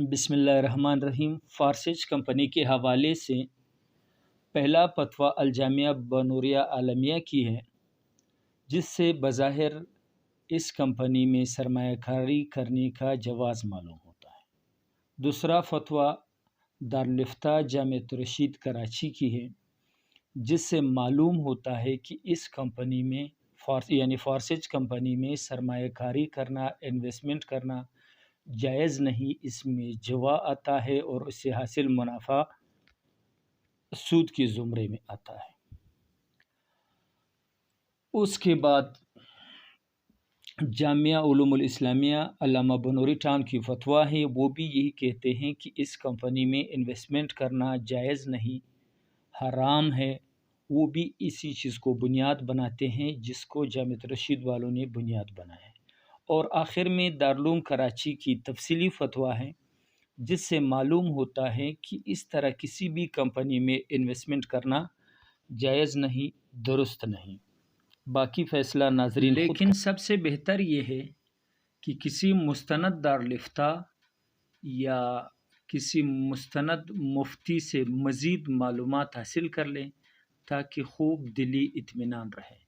بسم اللہ الرحمن الرحیم۔ فارسیج کمپنی کے حوالے سے پہلا فتویٰ الجامعہ بنوریہ عالمیہ کی ہے، جس سے بظاہر اس کمپنی میں سرمایہ کاری کرنے کا جواز معلوم ہوتا ہے۔ دوسرا فتویٰ دارالفتہ جامعۃ الرشید کراچی کی ہے، جس سے معلوم ہوتا ہے کہ اس کمپنی میں فارسیج کمپنی میں سرمایہ کاری کرنا، انویسٹمنٹ کرنا جائز نہیں، اس میں جوا آتا ہے اور اس سے حاصل منافع سود کے زمرے میں آتا ہے۔ اس کے بعد جامعہ علوم الاسلامیہ علامہ بنوری ٹاؤن کی فتویٰ ہے، وہ بھی یہی کہتے ہیں کہ اس کمپنی میں انویسٹمنٹ کرنا جائز نہیں، حرام ہے۔ وہ بھی اسی چیز کو بنیاد بناتے ہیں جس کو جامعۃ الرشید والوں نے بنیاد بنایا ہے۔ اور آخر میں دارالعلوم کراچی کی تفصیلی فتویٰ ہے، جس سے معلوم ہوتا ہے کہ اس طرح کسی بھی کمپنی میں انویسٹمنٹ کرنا جائز نہیں، درست نہیں۔ باقی فیصلہ ناظرین لیکن سب سے بہتر یہ ہے کہ کسی مستند دارالفتہ یا کسی مستند مفتی سے مزید معلومات حاصل کر لیں تاکہ خوب دلی اطمینان رہے۔